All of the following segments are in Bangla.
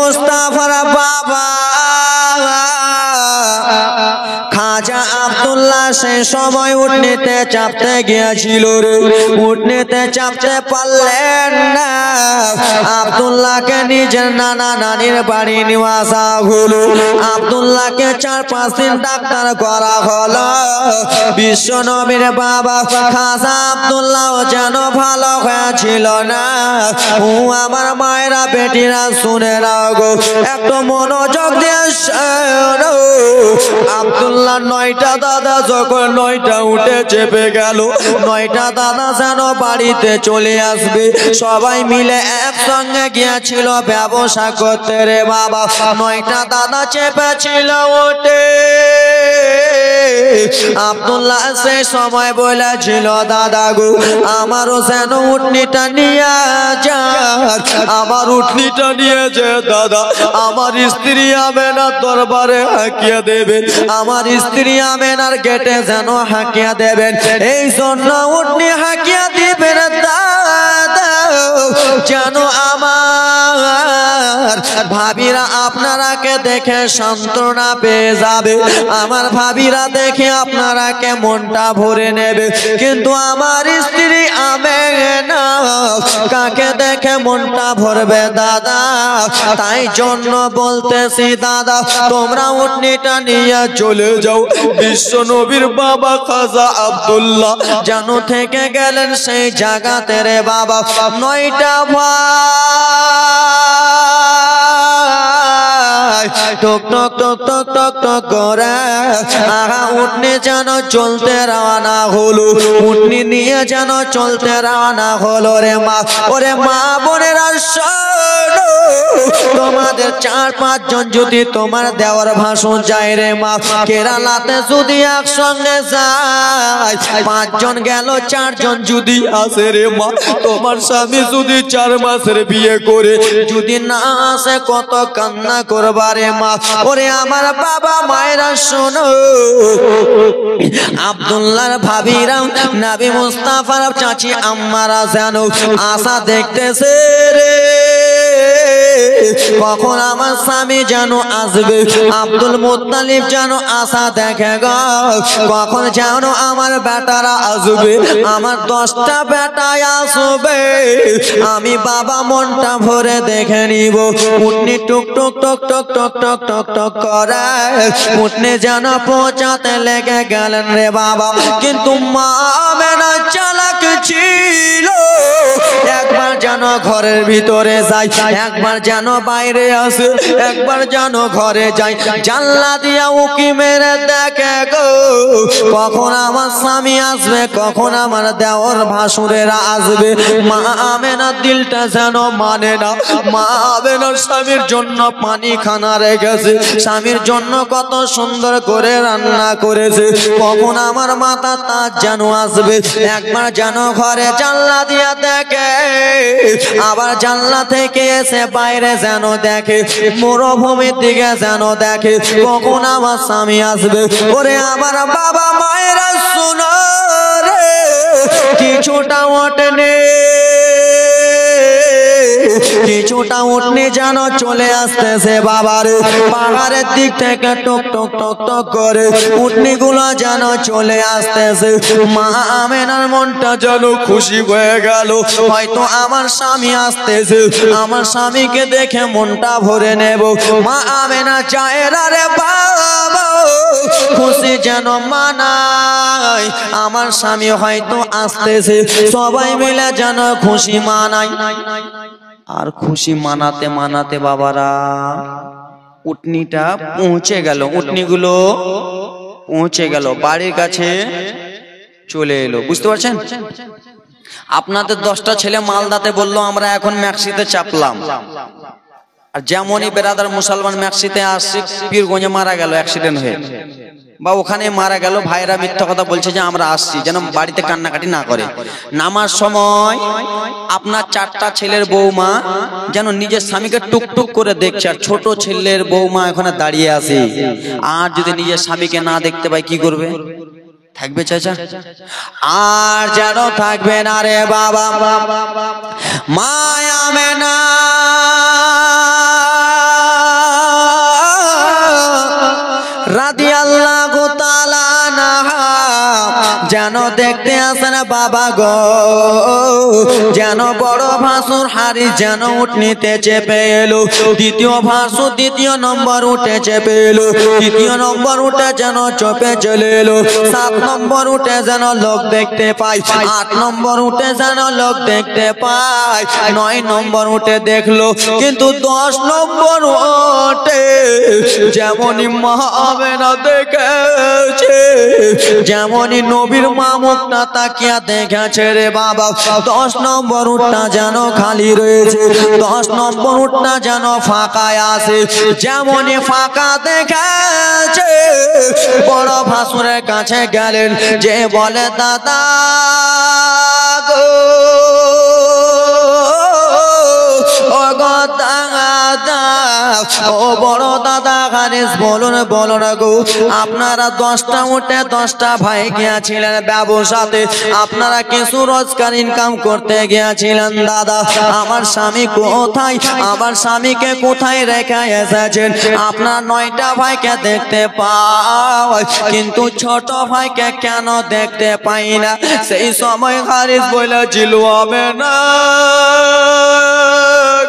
মুস্তাফার বাবা খাজা আব্দুল্লাহ সেই সময় উঠনিতে চাপতে গিয়েছিল রে, উঠনিতে চাপতে পারলেন না। আব্দুল্লাহকে নিজের নানা নানির বাড়ি নিয়ে আসা হলো। আব্দুল্লাহকে 4-5 দিন ডাক্তার করা হলো। বিশ্ব নবীর বাবা খাজা আব্দুল্লাহ যেন ভালো হয়েছিল না। ও আমার মায়েরা বেটিরা শুনে রাখো গো, একটু মনোযোগ দিয়ে শোনো। আব্দুল্লাহ 9টা দাদা যখন 9টা উঠে চেপে গেল, 9টা দাদা যেন বাড়িতে চলে আসবে, সবাই মিলে একসঙ্গে গিয়েছিল ব্যবসা করতে রে বাবা। 9টা দাদা চেপেছিল ওঠে। আব্দুল্লাহ সেই সময় বলেছিল, দাদা গো আমারও যেন উঠনিটা নিয়ে যাক, আমার উঠনিটা নিয়ে যে দাদা আমার স্ত্রী আমেনার দরবারে হাঁকিয়ে দেবেন, আমার স্ত্রী আমেনার গেটে যেন হাঁকিয়ে দেবেন। এই জন্য উঠনি হাঁকিয়ে দিবেন দাদা, যেন আমার ভাবিরা আপনারাকে দেখে সান্ত্বনা পেয়ে যাবে, আমার ভাবিরা দেখে আপনারাকে মনটা ভরে নেবে। কিন্তু আমার স্ত্রী আমেনা কাকে দেখে মনটা ভরবে দাদা? তাই জন্য বলতেছি দাদা, তোমরা উঠনিটা নিয়ে চলে যাও। বিশ্ব নবীর বাবা খাজা আব্দুল্লাহ যেন থেকে গেলেন সেই জায়গাতে রে বাবা। 9টা ভাই টক টক টক টক টক টক করে উঠনি যেন চলতে রওনা হলো, উঠনি নিয়ে যেন চলতে রওনা হলো রে মা। ওরে মা বোনেরা শোনো, তোমাদের 4-5 জন যদি তোমার দেওয়ার ভাষণ যায় রে মা, কেরালাতে যদি একসঙ্গে যায়, 5 জন গেল, 4 জন যদি আসে রে মা, তোমার স্বামী যদি 4 মাসের বিয়ে করে যদি না আসে, কত কান্না করবা রে মা। ওরে আমার বাবা মায়েরা শোনো, আব্দুল্লাহর ভাবিরা নবী মুস্তাফার চাচি আম্মারা যেন আশা দেখতেছে রে, কখন আমার স্বামী যেন আসবে। আব্দুল মুত্তালিব যেন আশা দেখে গো, কখন যেন আমার বেটারা আসবে, আমার 10টা বেটায় আসবে, আমি বাবা মনটা ভরে দেখে নিব। উঠনি টুক টুক টক টক টক টক টক টক করে উঠনি যেন পৌঁছাতে লেগে গেলেন রে বাবা। কিন্তু মা আমেনা চালাক ছিল, একবার যেন ঘরের ভিতরে যাই, একবার যেন বাইরে আসে, একবার যেন ঘরে যাই, জানলা দিয়া উকি মেরে দেখে গো, কখন আমার স্বামী আসবে, কখন আমার দেওর ভাসুরেরা আসবে। মা আমেনার দিলটা যেন মানে না। মা আমেনার স্বামীর জন্য পানি খানা রেখেছে, স্বামীর জন্য কত সুন্দর করে রান্না করেছে, কখন আমার মাথা তার যেন আসবে। একবার যেন ঘরে জানলা দিয়া দেখে, আবার জানলা থেকে এসে বাইরে যেন দেখে, মরুভূমির দিকে যেন দেখে, কখন আমার স্বামী আসবে। ওরে আমার বাবা মায়েরা শোনো রে, কিছুটা ওঠেনি, কিছুটা উঠনি যেন চলে আসতেছে বাবার পাহাড়ের দিক থেকে টক টক টক টক করে উঠনি গুলো যেন চলে আসতেছে। মা আমেনার মনটা যেন খুশি হয়ে গেল, হয়তো আমার স্বামী আসতেছে, আমার স্বামীকে দেখে মনটা ভরে নেব। মা আমেনা চায় রে বাবা, খুশি যেন মানাই, আমার স্বামী হয়তো আসতেছে, সবাই মিলে যেন খুশি মানাই। আর খুশি মানাতে মানাতে বাবারা উটনিটা পৌঁছে গেল, উটনিগুলো পৌঁছে গেল, বাড়ির কাছে চলে এলো। বুঝতে পারছেন? আপনাদের 10টা ছেলে মালদাতে বললো আমরা এখন ম্যাক্সিতে চাপলাম, আর যেমনই বেরাদার মুসলমান ম্যাক্সিতে আসছে, পীরগঞ্জে মারা গেল অ্যাক্সিডেন্ট হয়ে, বা ওখানে মারা গেল। ভাইরা মিথ্যা কথা বলছে যে আমরা আসছি, যেন বাড়িতে কান্নাকাটি না করে। নামার সময় আপনার 4টা ছেলের বৌমা যেন নিজের স্বামীকে টুকটুক করে দেখছে, আর ছোট ছেলের বৌমা এখানে দাঁড়িয়ে আছে। আর যদি নিজের স্বামীকে না দেখতে পায় কি করবে? থাকবে চাচা? আর যেন থাকবে না রে বাবা। মা আমেনা যেন দেখতে আসেন বাবা গো, যেন বড় ভাসুর হারিস যেন উঠনিতে চেপে এলো। দ্বিতীয় ভাসুর দ্বিতীয় নম্বর উঠে চেপে এলো, তৃতীয় নম্বর উঠে যেন চপে চলে এলো, 7 নম্বর উঠে যেন লোক দেখতে পাই, 8 নম্বর উঠে যেন লোক দেখতে পাই, 9 নম্বর উঠে দেখলো। কিন্তু 10 নম্বর উঠে যেমনই মা আমেনা দেখেছে, যেমনই নবীর মা মুখটা তাকিয়া দেখেছে রে বাবা, 10 নম্বর উঠটা যেন খালি রয়েছে, 10 নম্বর উঠটা যেন ফাঁকায় আছে। যেমনই ফাঁকা দেখেছে বড় ভাসুরের কাছে গেলেন, যে বলে দাদা গো, ও গো দাদা, ও বড় দাদা হারিস বলুন বলুন গো, আপনারা 10টা উঠে 10টা ভাই গিয়েছিলেন ব্যবসাতে, আপনারা কিছু রোজগার ইনকাম করতে গিয়েছিলেন দাদা, আমার স্বামী কোথায়, আমার স্বামীকে কোথায় রেখে এসেছেন? আপনার 9টা ভাইকে দেখতে পাই, কিন্তু ছোট ভাইকে কেন দেখতে পাই না? সেই সময় হারিস বলেছিল আমেনা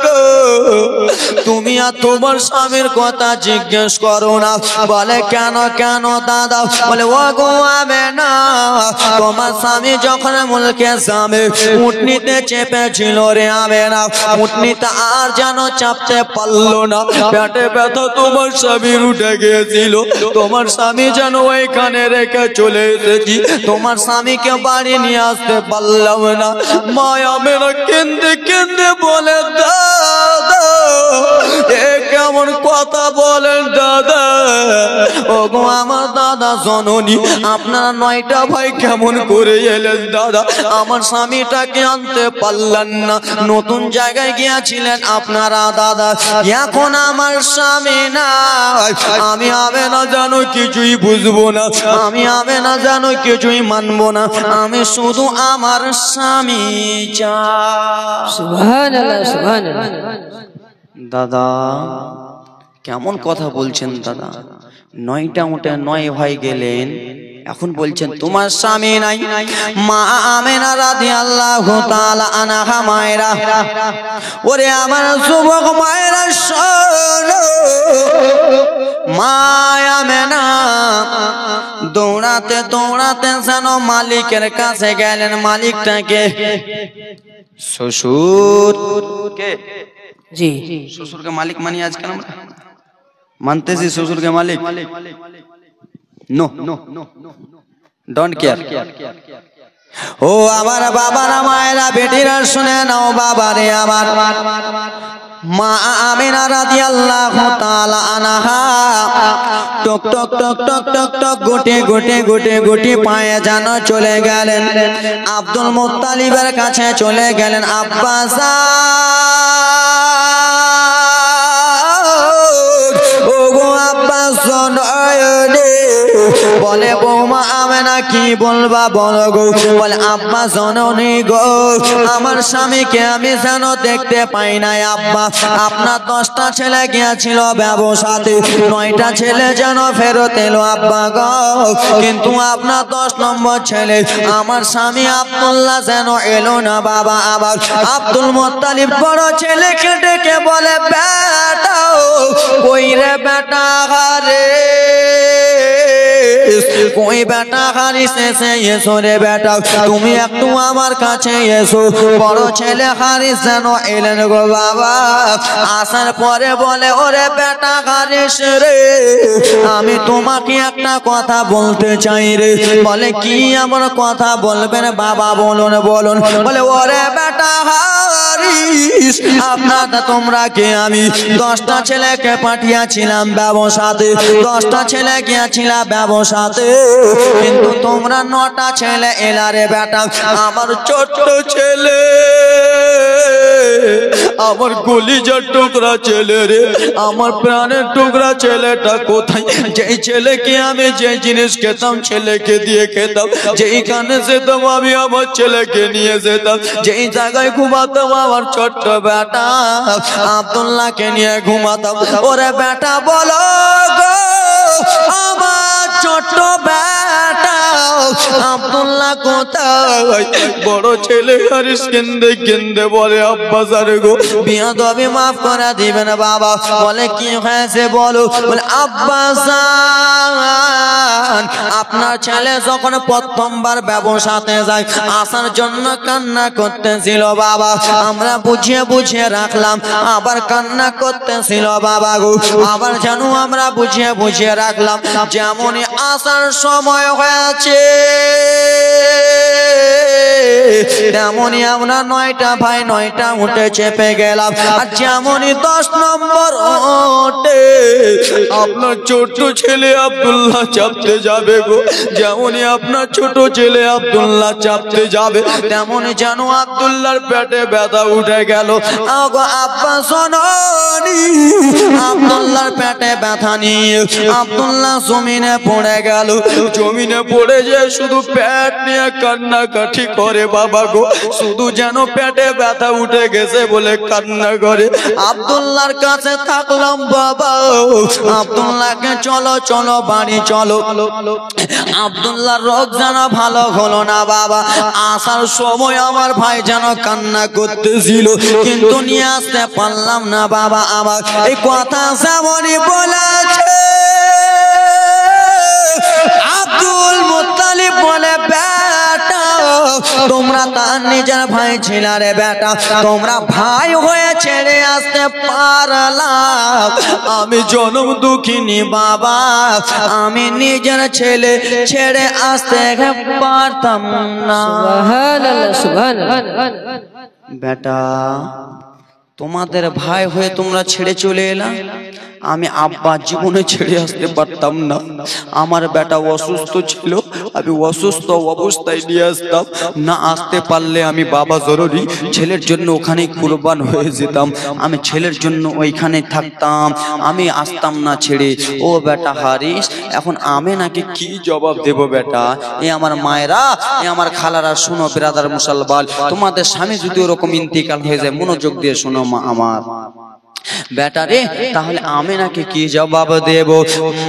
গো, তুমি আর তোমার স্বামীর কথা জিজ্ঞেস করো না। বলে কেন কেন দাদা? বলে ও গো আমেনা, তোমার স্বামী যখন মুলকে যাবে উটনিতে চেপেছিল রে আমেনা, উটনিতে আর যেন চাপতে পারলো না, পেটে ব্যথা তোমার স্বামীর উঠে গিয়েছিল, তোমার স্বামী যেন ওইখানে রেখে চলে এসেছি, তোমার স্বামীকে বাড়ি নিয়ে আসতে পারলাম না। মা আমেনা কেঁদে কেঁদে বলে দাদা এ কেমন কথা বলেন দাদা? ও গো আমার দাদা জননী, আপনারা 9টা ভাই কেমন করে এলেন দাদা? আমার স্বামীটাকে আনতে পারলেন না, নতুন জায়গায় গিয়েছিলেন আপনারা দাদা, এখন আমার স্বামী নাই, আমি আমেনা জানো কিছুই বুঝবো না, আমি আমেনা জানো কিছুই মানবো না, আমি শুধু আমার স্বামী চাই। সুবহানাল্লাহ সুবহানাল্লাহ। দাদা কেমন কথা বলছেন দাদা? 9টা উঠে 9 ভাই গেলেন, এখন বলছেন তোমার স্বামী নাই। মা আমেনা রাদিয়াল্লাহু তাআলা আনহা মায়েরা, ওরে আমার যুবক মায়েরা শোনো, মা আমেনা দৌড়াতে দৌড়াতে যেন মালিকের কাছে গেলেন। মালিকটাকে শ্বশুর কে? জি, শ্বশুরকে মালিক মানি আজকাল আমরা মানতেছি, শ্বশুরকে মালিক নো ডোন্ট কেয়ার। ও আমার বাবারা মায়েরা বেটিরা শুনে নাও, বাবারে আমার মা আমেনা রাদিয়াল্লাহু তাআলা আনহা টক টক টক টক টক টক গোটে গোটে গোটে গোটে পায়ে যেন চলে গেলেন আব্দুল মুত্তালিবের কাছে চলে গেলেন। আব্বাস ও গো আব্বাস বলে বৌমা আমেনা কি বলবা বলো গো? বলে আব্বা জননী গো, আমার স্বামীকে আমি যেন দেখতে পাই নাই আব্বা, আপনার 10টা ছেলে গিয়েছিল ব্যবসাতে, 9টা ছেলে যেন ফেরত এলো আব্বা গো, কিন্তু আপনার 10 নম্বর ছেলে আমার স্বামী আব্দুল্লাহ যেন এলো না বাবা। আবার আব্দুল মুত্তালিব বড় ছেলেকে ডেকে বলে বেটা কই রে বেটা রে, কই বেটা হারিস এসে এসো রে বেটা, তুমি একটু আমার কাছে এসো। বড় ছেলে হারিস যেন এলেন গো বাবা, আসার পরে বলে ওরে বেটা হারিস রে, আমি তোমাকে একটা কথা বলতে চাই রে। বলে কি এমন কথা বলবেন বাবা? বলুন বলুন। বলে ওরে বেটা হারিস, আপনারা তোমরা কে? আমি 10টা ছেলেকে পাঠিয়েছিলাম ব্যবসাতে, 10টা ছেলে গিয়েছিলাম ব্যবসাতে, কিন্তু তোমরা 9টা ছেলে এলা রে বেটা। আমার ছোট্ট ছেলে, আমার কলিজার টুকরা ছেলে রে, আমার প্রাণের টুকরা ছেলেটা কোথায়? যেই ছেলেকে আমি যে জিনিস খেতাম ছেলেকে দিয়ে খেতাম, যেইখানে যেতাম আমি আমার ছেলেকে নিয়ে যেতাম, যেই জায়গায় ঘুমাতাম আমার ছোট্ট বেটা আব্দুল্লাহকে নিয়ে ঘুমাতাম। ওরে বেটা বলো গো আমার ছোট বেটা আব্দুল্লাহ কোথায়? বড় ছেলে হারিস কেন্দে কেন্দে বলে আব্বা সারে গো বিয়াদবি মাফ করে দিবেন বাবা। বলে কি হয়েছে বলো? বলে আব্বা জান আপনার ছেলে যখন প্রথমবার ব্যবসাতে যায় আসার জন্য কান্না করতেছিল বাবা, আমরা বুঝিয়ে বুঝিয়ে রাখলাম, আবার কান্না করতেছিল বাবা গো, আবার জানো আমরা বুঝিয়ে বুঝিয়ে রাখলাম। যেমনই আসার সময় হয়েছে তেমনই আমরা 9টা ভাই 9টা উঠে চেপে গেলাম। আর যেমনই 10 নম্বর ওঠে আপনার ছোট ছেলে আব্দুল্লাহ চাপতে যাবে গো, যেমনই আপনার ছোট ছেলে আব্দুল্লাহ চাপতে যাবে তেমনই যেন আব্দুল্লাহর পেটে ব্যথা উঠে গেল। আগো আব্বা শোনোনি, আব্দুল্লাহর পেটে ব্যথা নিয়ে আব্দুল্লাহ জমিনে পড়ে গেল। জমিনে পড়ে যে শুধু পেট নিয়ে কান্নাকাটি করে বাবা গো, শুধু যেন পেটে ব্যথা উঠে গেছে বলে কান্না করে। আব্দুল্লাহর কাছে থাকলাম বাবা, আব্দুল্লাহকে চলো চলো বাড়ি চলো। আব্দুল্লাহর রোগ যেন ভালো হলো না বাবা। আসার সময় আমার ভাই যেন কান্না করতেছিল, কিন্তু নিয়ে আসতে পারলাম না বাবা। আমার এই কথা যেমনই বলেছে আব্দুল মুত্তালিব বলে বেটা তোমরা তার নিজের ভাই ছিল রে বেটা, তোমরা ভাই হয়ে ছেড়ে আসতে পারলাম, আমি জনম দুঃখিনী বাবা, আমি নিজের ছেলে ছেড়ে আসতে পারতাম না। সুবহানাল্লাহ সুবহানাল্লাহ। বেটা তোমাদের ভাই হয়ে তোমরা ছেড়ে চলে এলাম, আমি আব্বা জীবনে ছেড়ে আসতে পারতাম না। আমার বেটা অসুস্থ ছিল, আমি অসুস্থ অবস্থায় নিয়ে আসতাম, না আসতে পারলে আমি বাবা জরুরি ছেলের জন্য ওখানেই কুরবান হয়ে যেতাম, আমি ছেলের জন্য ওইখানে থাকতাম, আমি আসতাম না ছেড়ে। ও বেটা হারিস, এখন আমি নাকি কি জবাব দেব বেটা? এ আমার মায়েরা, এ আমার খালারা, শোনো ব্রাদার মুসলমান, তোমাদের স্বামী যদি ওরকম ইন্তিকাল হয়ে যায় মনোযোগ দিয়ে শোনো মা আমার বেটা রে, তাহলে আমেনাকে কি জবাব দেব?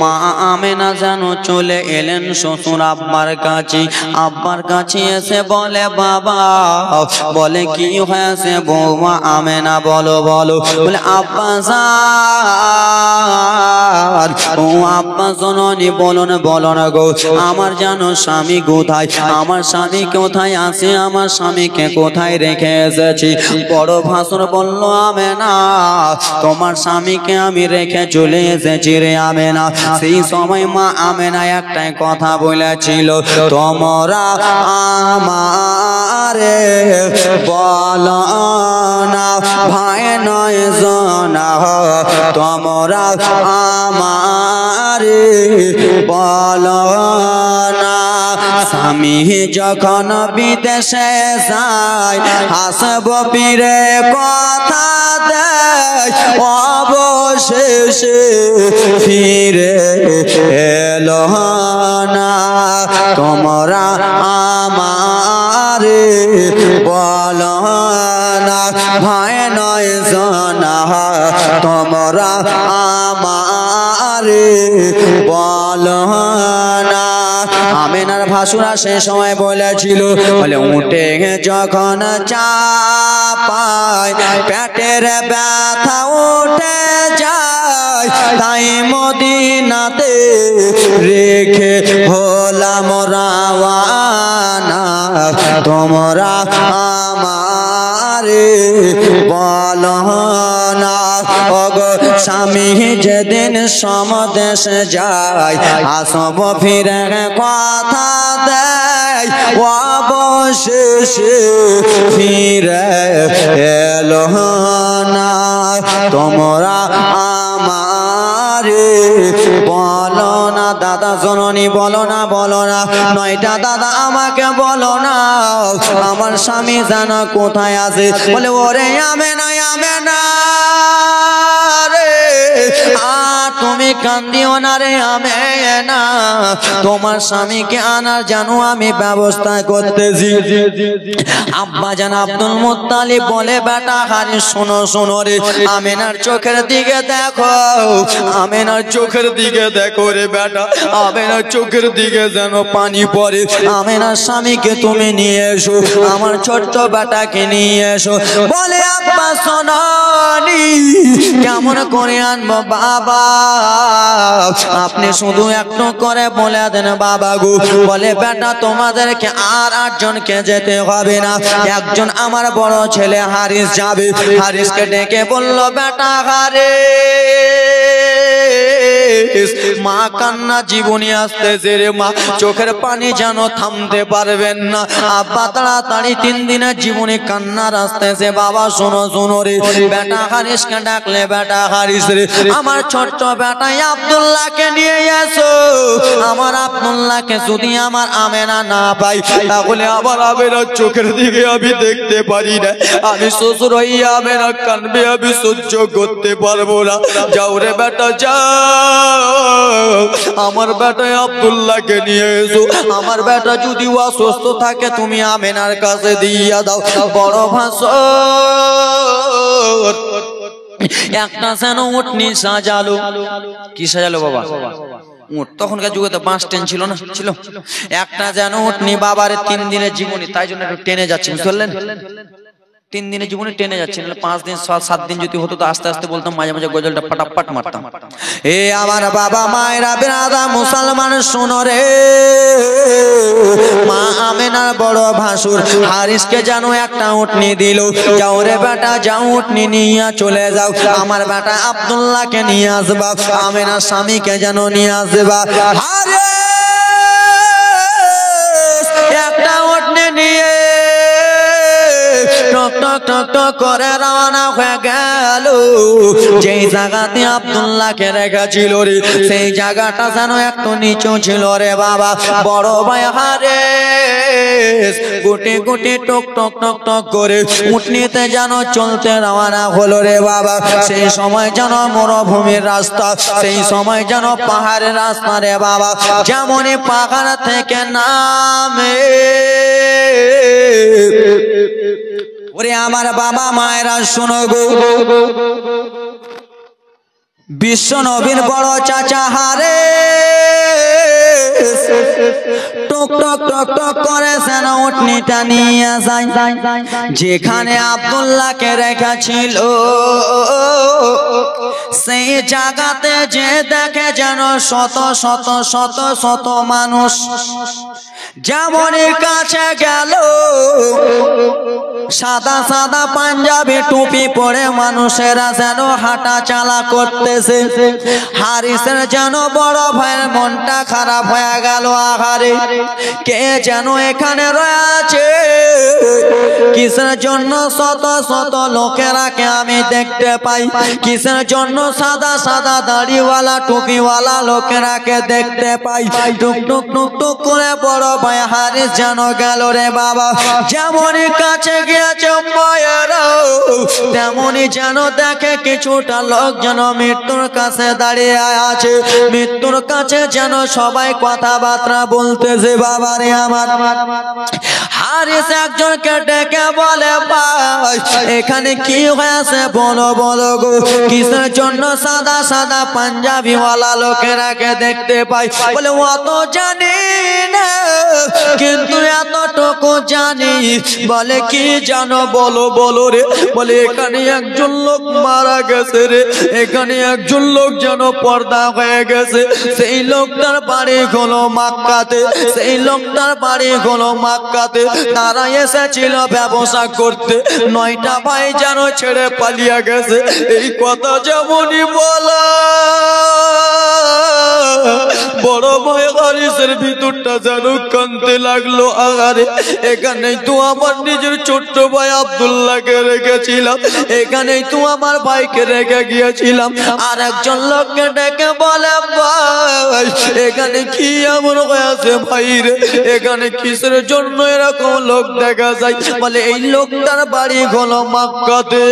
মা আমেনা যেন চলে এলেন শ্বশুর আব্বার কাছে। আব্বার কাছে এসে বলে বাবা, বলে কি হয়েছে বৌমা আমেনা বলো বলো। বলে আব্বা জান, ও আব্বা জননী বলো না বলো না গো, আমার জানো স্বামী কোথায়? আমার স্বামী কোথায় আছে? আমার স্বামীকে কোথায় রেখে এসেছি? বড় ভাসুর বলল আমেনা তোমার স্বামীকে আমি রেখে চলে এসেছি রে আমেনা। সেই সময় মা আমেনা একটাই কথা বলেছিল, তোমরা আমারে বলো না ভাই নয় জানা, তোমরা আমারে বলো না স্বামী যখন বিদেশে যায় হাসব পীরে কথা দেয়, অবশেষে ফিরে এলো না, তোমরা আমারে বলো না ভাই নয় জানা, তোমরা আমারে বলো না। আমেনার ভাসুরা সে সময় বলেছিল, বলে উঠে যখন চাপায় পেটের ব্যথা উঠে যায়, তাই মদিনাতে রেখে হলাম রাওয়ানা, তোমরা আমারে বলো না। ওগো স্বামী যেদিন সমদেশে যায় আসব ফিরে কথা দেয়, অবশেষে ফিরে এলো না, তোমরা আমারে বলো না। দাদা জননী বলো না বলো না, 9টা দাদা আমাকে বলো না আমার স্বামী জানা কোথায় আছে? বলে ওরে আমেনা আমেনা রে, তুমি কান্দিও না রে আমেনা, তোমার স্বামীকে আনার জানো আমি ব্যবস্থা করতেছি। আব্বা জান আব্দুল মুত্তালিব বলে বেটা হারিস শোনো শোনো রে, আমেনার চোখের দিকে দেখো, আমেনার চোখের দিকে দেখো রে বেটা, আমেনার চোখের দিকে যেন পানি পড়ে। আমেনার স্বামীকে তুমি নিয়ে এসো, আমার ছোট্ট বেটাকে নিয়ে এসো। বলে আব্বা শোনানি কেমন করে আনবো বাবা, আপনি শুধু একটু করে বলে দেন বাবা গো। বলে বেটা তোমাদেরকে আর 8 জনকে যেতে হবে না, একজন আমার বড় ছেলে হারিস যাবে। হারিসকে ডেকে বলল বেটা হারিস, মা কান্না জীবনী আসতেছে রে মা, চোখের পানি যেন থামতে পারবেন না। আব্বা তাড়াতাড়ি 3 দিনের জীবনী কান্নার আসতেছে। বাবা শোনো শোনো রে, বেটা হারিসকে ডাকলে বেটা হারিস রে, আমার ছোট্ট বেটা আব্দুল্লাহকে নিয়ে এসো। আমার আব্দুল্লাহকে যদি আমার আমেনা না পাই, তাহলে আবার আমেনার চোখের দিকে আমি দেখতে পারি না, আমি শ্বশুর হইয়া আমেনা কানবে, আমি সহ্য করতে পারবো না। যাও রে বেটা যাও, আমার বেটা আব্দুল্লাহকে নিয়ে এসো। আমার বেটা যদি অসুস্থ থাকে তুমি আমেনার কাছে দিয়া দাও। বড় ভাসুর একটা যেন উটনি সাজালো। কি সাজালো বাবা? উট। তখনকার যুগে তো বাস ট্রেন ছিল না, ছিল একটা যেন উটনি বাবার 3 দিনের জীবনী, তাই জন্য একটু টেনে যাচ্ছে, বুঝলেন? 3 দিনের জীবনে টেনে যাচ্ছে, 5 দিন 7 দিন যদি হতো তো আস্তে আস্তে বলতাম, মাঝে মাঝে গজলটা ফটাফট মারতাম। এ আমার বাবা মায়েরা বেরাদা মুসলমান শোনো রে, মা আমেনার বড় ভাসুর হারিসকে জানো একটা উটনি দিল। যাও রে বেটা যাও, উটনি নিয়ে চলে যাও, আমার বেটা আব্দুল্লাহকে নিয়ে আসবা, আমেনার স্বামীকে যেন নিয়ে আসবা। হারিস একটা উটনি নিয়ে টক টক টক টক করে রওনা হয়ে গেল। যেই জায়গাতে আব্দুল্লাহকে রেখেছিল রে, সেই জায়গাটা যেন একটু নিচু ছিল রে বাবা। বড় ভাই হারিস গুটি গুটি টক টক টক টক করে উটনিতে যেন চলতে রওনা হলো রে বাবা। সেই সময় যেন মরুভূমির রাস্তা, সেই সময় যেন পাহাড়ের রাস্তা রে বাবা। যেমনই পাহাড় থেকে নামে, ওরে আমার বাবা মায়েরা শোনো গো, বিশ্ব নবীর বড় চাচা হারিস টক টক টক টক করে যেন উটনিটা নিয়ে যায় যেখানে আব্দুল্লাহকে রেখেছিল। সেই জায়গাতে যে দেখে যেন শত শত শত শত মানুষ। যেমনই কাছে গেল, সাদা সাদা পাঞ্জাবি টুপি পরে মানুষেরা যেন হাঁটা চালা করতেছে। হারিসের যেন বড় ভাইয়ের মনটা খারাপ হয়ে গেল। আহারে কে যেন এখানে রয়েছে, কিসের জন্য শত শত লোকেরাকে আমি দেখতে পাই, কিসের জন্য সাদা সাদা দাড়িওয়ালা টুপিওয়ালা লোকেরাকে দেখতে পাই। টুক টুক টুক টুক করে বড় ভাই হারিস যেন গেল রে বাবা। যেমনই কাছে গিয়েছে তেমনই যেন দেখে কিছুটা লোক যেন মৃত্যুর কাছে দাঁড়িয়ে আছে। মৃত্যুর কাছে যেন সবাই কথাবার্তা বলতেছে। বাবারে আমার হারিস একজনকে ডেকে বলে ভাই এখানে কি হয়েছে বলো বলো গো। কিসের জন্য সাদা সাদা পাঞ্জাবিওয়ালা লোকেরাকে দেখতে পাই? বলে অত জানি না, কিন্তু এতটুকু জানি। বলে কি জানো বলো বলো রে। বলে এখানে একজন লোক মারা গেছে রে, এখানে একজন লোক যেন পর্দা হয়ে গেছে। সেই লোকটার বাড়ি হলো মক্কাতে, সেই লোকটার বাড়ি হলো মক্কাতে। তারা এসেছিল ব্যবসা করতে, 9টা ভাই যেন ছেড়ে পালিয়ে গেছে। এই কথা যেমনই বলা বড় ভাই হারিস কিসের ভিতরটা যেন কানতে লাগলো। আগারে এখানেই তো আমার নিজের ছোট্ট ভাই আব্দুল্লাহকে রেখেছিলাম, এখানেই তো আমার ভাইকে রেখে গিয়েছিলাম। আর একজন লোককে ডেকে বলে ভাই এখানে কি এমন হয়েছে ভাই রে, এখানে কিসের জন্য এরকম লোক দেখা যায়? বলে এই লোকটার বাড়ি হলো মক্কাতে,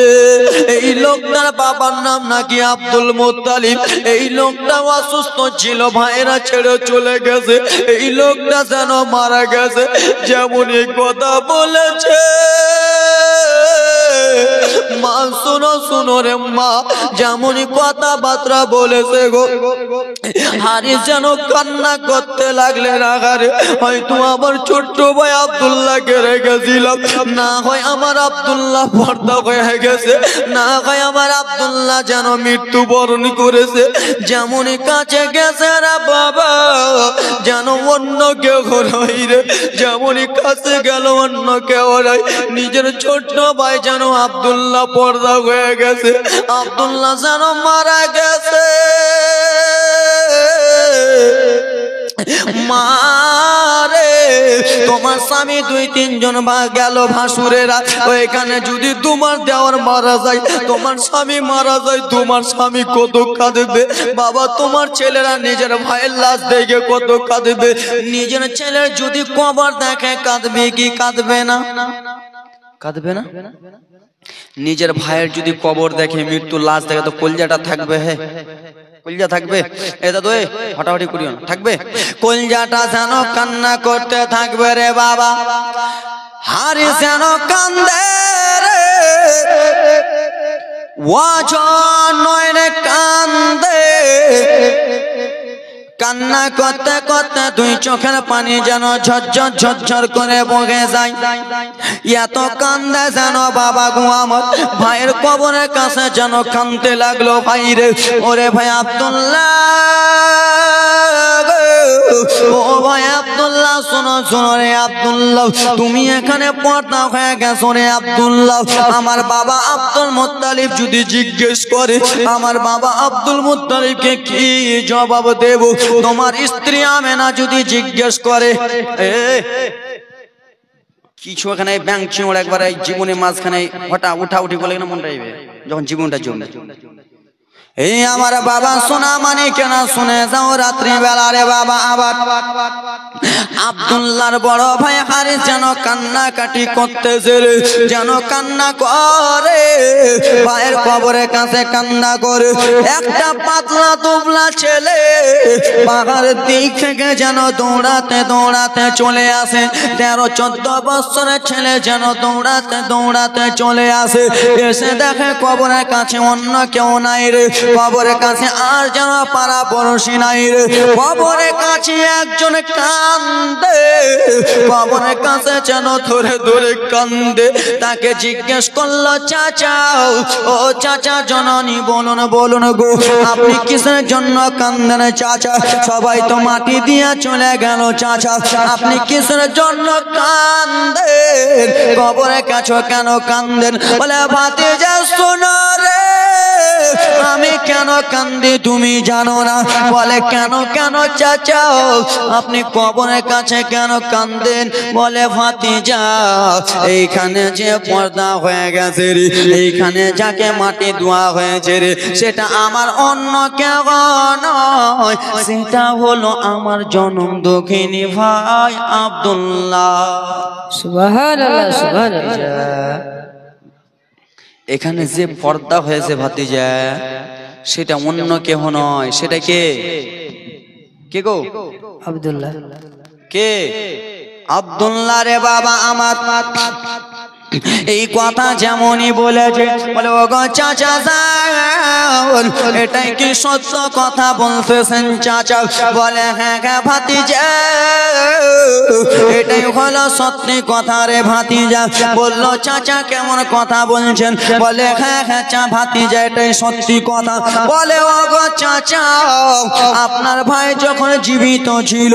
এই লোকটার বাবার নাম নাকি আব্দুল মুত্তালিব। এই লোকটা অসুস্থ ছিল, ভাইরা ছেড়ে চলে গেছে, এই লোকটা যেন মারা গেছে। যেমনই কথা বলেছে মা, শোনো শোনো রে মা, যেমনই কথাবার্তা বলেছে গো, হারিস যেন কান্না করতে লাগলেন। আগারে হয়তো আমার ছোট্ট ভাই আব্দুল্লাহকে রেখেছিলাম, না হয় আমার আব্দুল্লাহ পর্দা হয়ে গেছে, না হয় আমার আব্দুল্লাহ যেন মৃত্যুবরণ করেছে। যেমনই কাছে গেছে রে বাবা, যেন অন্য কেউ নাই রে, যেমনই কাছে গেল অন্য কেউ নাই। নিজের ছোট্ট ভাই যেন আব্দুল্লাহ পর্দা হয়ে গেছে, আব্দুল্লাহ যেন মারা গেছে। মারে তোমার স্বামী 2-3 জন গেল ভাসুরেরা, ওইখানে যদি তোমার দেওয়ার মারা যায়, তোমার স্বামী মারা যায়, তোমার স্বামী কত কাঁদবে বাবা। তোমার ছেলেরা নিজের ভাইয়ের লাশ দেখে কত কাঁদবে, নিজের ছেলের যদি কবর দেখে কাঁদবে কি কাঁদবে না? কাঁদবে না? নিজের ভাইয়ের যদি কবর দেখে, মৃত্যুর লাশ দেখে, তো কলজাটা থাকবে? হে কলজা থাকবে? এটা তো হটাহটি করিও না, থাকবে কলজাটা যেন কান্না করতে থাকবে রে বাবা। হারিস যেন কান্দে রে, ওয়াজন নয় রে কান্দে, কান্না করতে করতে 2 চোখের পানি যেন ঝরঝর ঝরঝর করে বগে যায়। এত কান্দে যেন বাবা গো আমার ভাইয়ের কবরের কাছে যেন কান্দতে লাগলো। ভাই রে, ওরে ভাই আব্দুল্লাহ, ও ভাই আব্দুল্লাহ, শোনো শোনো রে আব্দুল্লাহ, তুমি এখানে পর্দা হয়ে গেছো রে আব্দুল্লাহ। আমার বাবা আব্দুল মুত্তালিব যদি জিজ্ঞেস করে, আমার বাবা আব্দুল মুত্তালিবকে কি জবাব দেব? তোমার স্ত্রী আমেনা যদি জিজ্ঞেস করে, কিছু এখানে ব্যাংক চিমড় একবার জীবনের মাঝখানে হঠাৎ উঠা উঠি বলে না মন রাইবে যখন জীবনটা জমে। এই আমার বাবা সোনা মানে কেন শুনে যাও রাত্রি বেলা রে বাবা। আবার আব্দুল্লাহর বড় ভাই হারিস যেন কান্নাকাটি করতেছে, যেন কান্না করে, ভাইয়ের কবরের কাছে কান্না করে। একটা পাতলা দুবলা ছেলে পাহাড়ের দিক থেকে যেন দৌড়াতে দৌড়াতে চলে আসে। 13-14 বছরের ছেলে যেন দৌড়াতে দৌড়াতে চলে আসে, এসে দেখে কবরের কাছে অন্য কেউ নাই রে, কবরের কাছে আর যেন পাড়া পড়োশি নাই রে। কবরের কাছে একজন কান্দে, কবরের কাছে যেন ধরে ধরে কান্দে। তাকে জিজ্ঞেস করলো, চাচা ও চাচা জননী বলুন বলুন গো, আপনি কিসের জন্য কান্দেন চাচা? সবাই তো মাটি দিয়ে চলে গেল চাচা, আপনি কিসের জন্য কান্দেন? কবরের কাছে কেন কান্দেন? বলে ভাতিজা শোনো রে, আমি কেন কান্দি তুমি জানো না? বলে কেন কেন চাচা, আপনি কবরের কাছে কেন কান্দেন? বলে ভাতিজা, এইখানে যে পর্দা হয়ে গেছে রে, এইখানে যাকে মাটি ধোয়া হয়েছে রে, সেটা আমার অন্য কেউ নয়, সেটা হলো আমার জনম দক্ষিণী ভাই আব্দুল্লাহ। সুবহানাল্লাহ, সুবহানাল্লাহ। এখানে যে পর্দা হয়েছে ভাতিজা, সেটা অন্য কেহ নয়, সেটা কে? কে গো? আব্দুল্লাহ। কে? আব্দুল্লাহ রে বাবা আমার। এই কথা যেমনই বলেছে, বলে ও গো চাচা যান, এটাই কি সত্য কথা বলতেছেন চাচা? বলে হ্যাঁ হ্যাঁ ভাতিজা, এটাই হলো সত্যি কথা রে ভাতিজা। বললো চাচা কেমন কথা বলছেন? বলে হ্যাঁ হ্যাঁ চা ভাতিজা, এটাই সত্যি কথা। বলে ও গো চাচা, আপনার ভাই যখন জীবিত ছিল,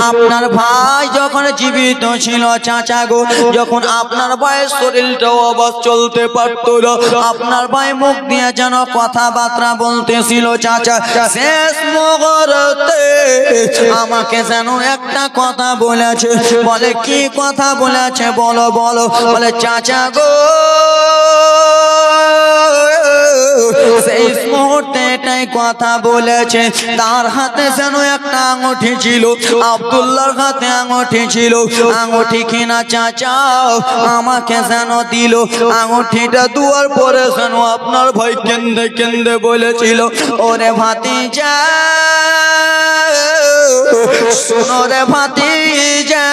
আপনার ভাই যখন জীবিত ছিল চাচা গো, যখন আপনার বয়স শরীরটাও আবার চলতে পারতো না। আপনার ভাই মুখ দিয়ে যেন কথাবার্তা বলতেছিল চাচা। শেষ মুহূর্তে আমাকে যেন একটা কথা বলেছে। বলে কি কথা বলেছে বলো বলো। বলে চাচা গো সেই মুহূর্তে এটাই কথা বলেছে। তার হাতে যেন একটা আঙুঠি ছিল, আব্দুল্লাহর হাতে আঙুঠি ছিল। আঙুঠি কিনা চাচা আমাকে যেন দিল। আঙুঠিটা দুয়ার পরে যেন আপনার ভাই কেন্দে কেন্দে বলেছিল, ওরে ভাতিজা শোনো রে ভাতিজা,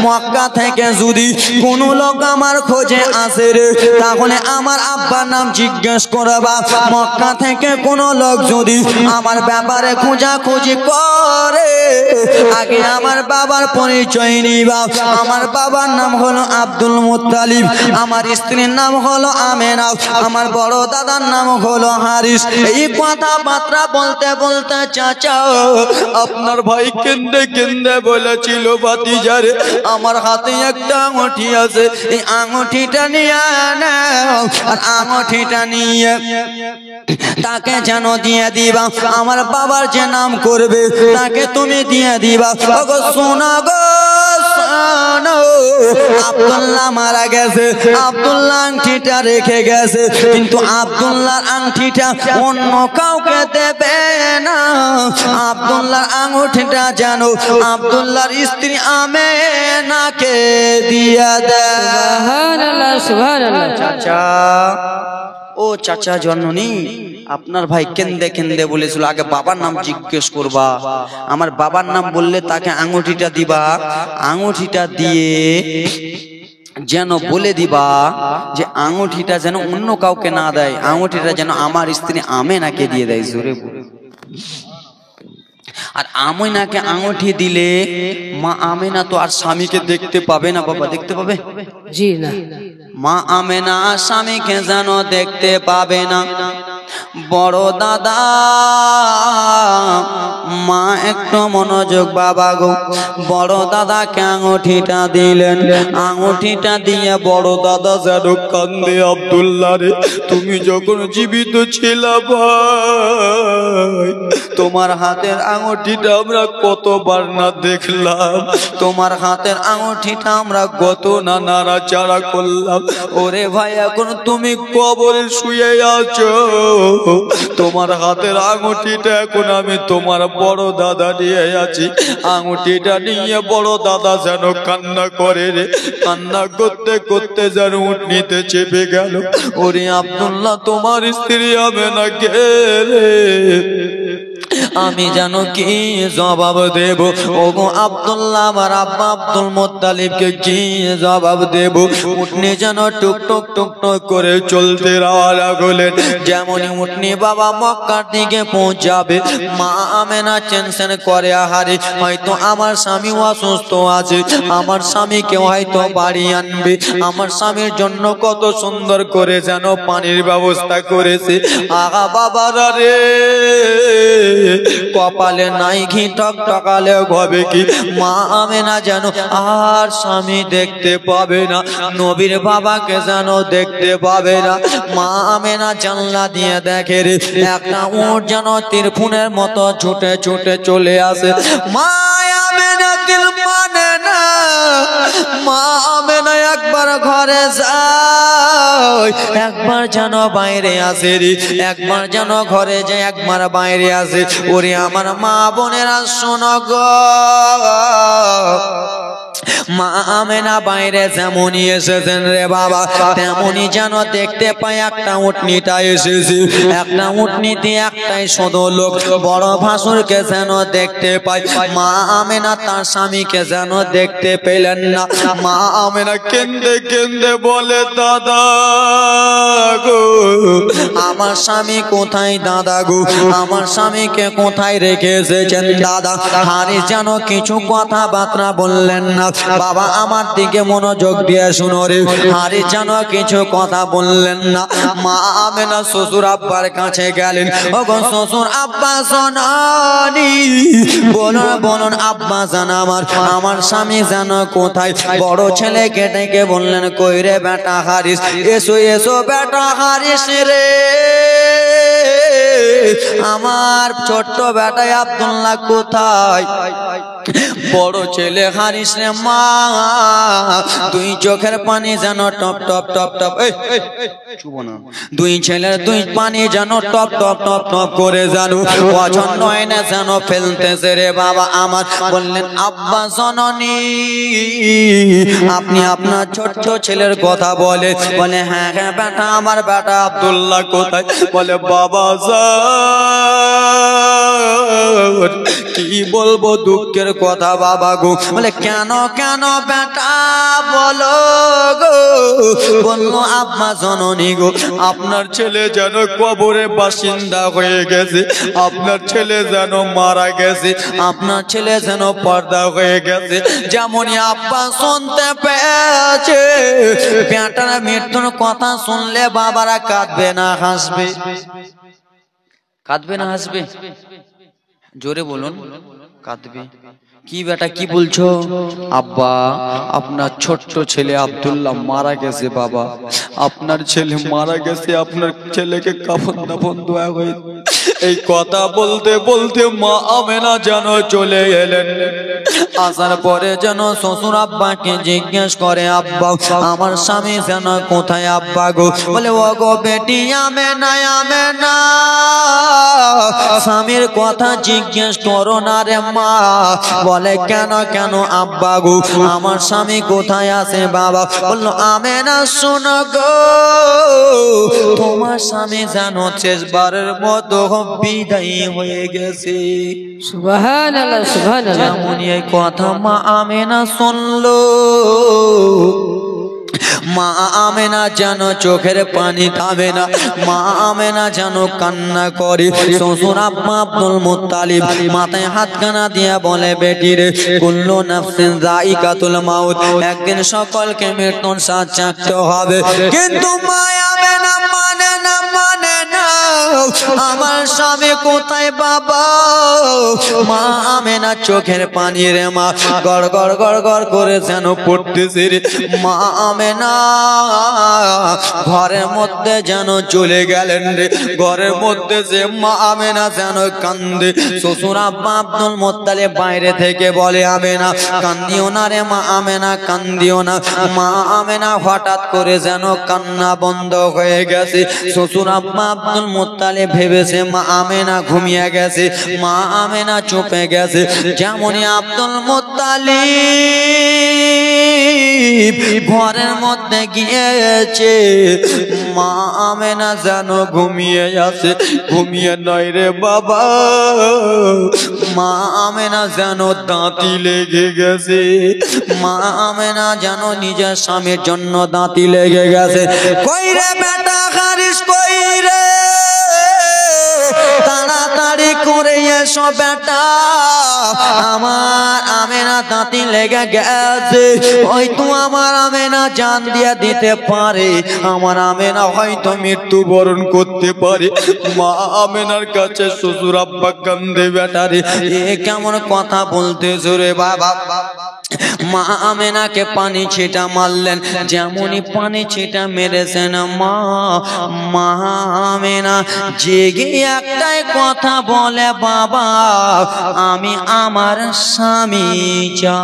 মক্কা থেকে যদি কোনো লোক আমার খোঁজে আসে রে, তাহলে আমার আব্বার নাম জিজ্ঞেস করবা। মক্কা থেকে কোনো লোক যদি আমার ব্যাপারে খোঁজাখুঁজি করে, আগে আমার বাবার পরিচয় নিবা। আমার বাবার নাম হলো আব্দুল মুত্তালিব, আমার স্ত্রীর নাম হলো আমেনা, আমার বড় দাদার নাম হলো হারিস। এই কথাবার্তা বলতে বলতে চাচা আপনার ভাই কেন্দে কেন্দে বলেছিল, ভাতিজারে আমার হাতে একটা আঙুঠি আছে, এই আঙুঠিটা নিয়ে নাও, আর আঙুঠিটা নিয়ে তাকে যেন দিয়ে দিবা। আমার বাবার যে নাম করবে তাকে তুমি দিয়ে দিবা। ওগো শোনা গো শোনো, আব্দুল্লাহ মারা গেছে, আব্দুল্লাহ আংটিটা রেখে গেছে, কিন্তু আব্দুল্লাহর আংটিটা অন্য কাউকে দেবে না। আব্দুল্লাহর আঙুঠিটা যেন আব্দুল্লাহর স্ত্রী আমেনাকে দিয়া দেয়। সুবহানাল্লাহ সুবহানাল্লাহ। চাচা ও চাচা জননী, আপনার ভাই কেন্দে কেন্দে বলেছিল আগে বাবার নাম জিজ্ঞেস করবা। আমার বাবার নাম বললে তাকে আঙুঠিটা দিবা। আঙুঠিটা দিয়ে যেন বলে দিবা যে আঙুঠিটা যেন অন্য কাউকে না দেয়, আঙুঠিটা যেন আমার স্ত্রী আমেনাকে দিয়ে দেয়। জোরে আর আমেনাকে আঙুঠি দিলে মা আমেনা তো আর স্বামীকে দেখতে পাবে না। বাবা দেখতে পাবে? জি না। মা আমেনা স্বামীকে যেন দেখতে পাবে না। বড় দাদা মা একটু মনোযোগ বাবা গো। বড় দাদাকে আঙুঠিটা দিলেন। আঙুঠিটা দিয়ে বড় দাদা যেন কান্দে, আব্দুল্লাহ রে তুমি যখন জীবিত ছিলা ভাই, তোমার হাতের আঙুঠিটা আমরা কতবার না দেখলাম, তোমার হাতের আঙুঠিটা আমরা কত না নাড়াচাড়া করলাম। ওরে ভাই এখন তুমি কবরে শুয়ে আছো, তোমার হাতের আঙুঠিটা এখন আমি তোমার বড় দাদা নিয়ে আছি। আঙুঠিটা নিয়ে বড় দাদা যেন কান্না করে রে, কান্না করতে করতে যেন উঠনিতে চেপে গেল। ওরে আব্দুল্লাহ তোমার স্ত্রী হবে না গেলে আমি জানো কি জবাব দেব। ওগো আব্দুল্লাহ আমার আব্বা আব্দুল মুত্তালিবকে কি জবাব দেব। উঠনি যেন টুক টুক টুক টুক করে চলতে রওনা হলেন। যেমনই উঠনি বাবা মক্কার দিকে পৌঁছাবে, মা আমেনা টেনশন করে আহারে হয়তো আমার স্বামী অসুস্থ আছে, আমার স্বামীকে হয়তো বাড়ি আনবে, আমার স্বামীর জন্য কত সুন্দর করে যেন পানির ব্যবস্থা করেছে। আগা বাবারা রে কপালে নাই ঘি টকটকালে হবে কি। মা আমেনা যেন আর স্বামী দেখতে পাবে না, নবীর বাবাকে যেন দেখতে পাবে না। মা আমেনা জানলা দিয়ে দেখে রে একটা উট যেন তীরফুনের মতো ছুটে ছুটে চলে আসে। মা আমেনা দিল মানে না, মা আমেনা একবার ঘরে যায়, একবার যেন বাইরে আসে রে, একবার যেন ঘরে যায়, একবার বাইরে আসে। ওরে আমার মা বোনেরা শোনো গো, মা আমেনা বাইরে যেমনই এসেছেন রে বাবা, তেমনই যেন দেখতে পাই একটা উটনিটা এসেছে। একটা উটনিতে একটাই শুধু লোক, বড় ভাসুরকে যেন দেখতে পাই। মা আমেনা তার স্বামীকে যেন দেখতে পেলেন না। মা আমেনা কেন্দে কেন্দে বলে দাদা গো, আমার স্বামী কোথায় দাদা গো, আমার স্বামীকে কোথায় রেখে এসেছেন দাদা। হারিস যেন কিছু কথাবার্তা বললেন না। বাবা আমার দিকে মনোযোগ দিয়ে শুনো রে। হারিস যেন কিছু কথা বললেন না। মা আমেনা শ্বশুর আব্বার কাছে গেলেন। ওগো শ্বশুর আব্বা শোনানি, বলুন বলুন আব্বা জান আমার স্বামী যেন কোথায়? বড় ছেলেকে ডেকে বললেন, কই রে বেটা হারিস, এসো এসো বেটা হারিস রে, আমার ছোট্ট বেটা আব্দুল্লাহ কোথায়? বড় ছেলে হারিস রে মা, দুই চোখের পানি যেন টপ টপ টপ টপ, দুই ছেলের দুই পানি যেন টপ টপ টপ টপ করে জানো পছন্দ হয় না যেন ফেলতেছে রে বাবা আমার। বললেন আব্বা জননী, আপনি আপনার ছোট্ট ছেলের কথা বলে? বলে হ্যাঁ হ্যাঁ বেটা, আমার বেটা আব্দুল্লাহ কোথায়? বলে বাবা কি বলবো দুঃখের কথা বাবা গো। বলে কেন কেন বেটা বলো গো। বললো আব্বা জননী গো, আপনার ছেলে যেন কবরে বাসিন্দা হয়ে গেছে, আপনার ছেলে যেন মারা গেছে, আপনার ছেলে যেন পর্দা হয়ে গেছে। যেমনই আব্বা শুনতে পেয়েছে বেটার মৃত্যুর কথা শুনলে বাবারা কাঁদবে না হাসবে? কাঁদবে না হাসবে? জোরে বলুন। কাঁদবে। কি বেটা কি বলছো? আব্বা আপনার ছোট্ট ছেলে আব্দুল্লাহ মারা গেছে বাবা, আপনার ছেলে মারা গেছে, আপনার ছেলেকে কাফন দাফন দেওয়া হয়ে। এই কথা বলতে বলতে মা আমেনা যেন চলে এলেন। আসার পরে যেন শ্বশুর আব্বাকে জিজ্ঞেস করে, আব্বা আমার স্বামী যেন কোথায় আব্বা গো? বলে ও গো বেটি আমেনা, আমেনা স্বামীর কথা জিজ্ঞেস করো না রে মা। বলে কেন কেন আব্বা গো, আমার স্বামী কোথায় আছে বাবা? বললো আমেনা শোনো গো, তোমার স্বামী জানো শেষবারের মতো বিদায়ী হয়ে গেছে। সুবহানাল্লাহ সুবহানাল্লাহ। যেমন এই কথা মা আমেনা শুনলো, মা আমেনা যেন চোখের পানি থামে না, মা আমেনা যেন কান্না করে। শ্বশুর আব্বা আব্দুল মুত্তালিব মাথায় হাতখানা দিয়ে বলে, বেটি রে কুল্লু নাফসিন যায়িকাতুল মাউত, একদিন সকলকে মৃত্যুর স্বাদ চাখতে হবে। কিন্তু মা আমেনা মানে না, মানে না। আমার স্বামী কোথায় বাবা? মা আমেনা চোখের পানি রে মা গড় গড় গড় গড় করে যেন পড়তেছে রে। মা আমেনা ঘরের মধ্যে যেন চলে গেলেন রে। ঘরের মধ্যে যে মা আমেনা যেন কান্দে। শ্বশুর আব্বা আব্দুল মুত্তালিব বাইরে থেকে বলে, আমেনা কান্দিও না রে মা আমেনা, কান্দিও না। মা আমেনা হঠাৎ করে যেন কান্না বন্ধ হয়ে গেছে। শ্বশুর আব্বা আব্দুল মুত্তালিব ভেবেছে মা আমেনা ঘুমিয়ে গেছে, মা আমেনা চুপে গেছে। যেমনই আব্দুল মুত্তালিব ঘরের মধ্যে গিয়েছে, মা আমেনা যেন ঘুমিয়ে আছে। ঘুমিয়ে নয় রে বাবা, মা আমেনা যেন দাঁতি লেগে গেছে। মা আমেনা যেন নিজের স্বামীর জন্য দাঁতি লেগে গেছে। কই রে বেটা হারিস, কই রে, তাড়াতাড়ি করে এসো বেটা, আমার আমেনা দাঁতি লেগে গেছে। হয়তো আমার আমেনা জান দিয়ে দিতে পারে, আমার আমেনা হয়তো মৃত্যুবরণ করতে পারে। মা আমেনার কাছে শ্বশুর আব্বা কান্দে, বেটা রে এ কেমন কথা বলতেছো রে বাবা? মা আমেনাকে পানি ছিটা মারলেন। যেমনই পানি ছিটা মেরেছেন মা আমেনা জেগে একটাই কথা বলে, বাবা আমি আমার স্বামী যা।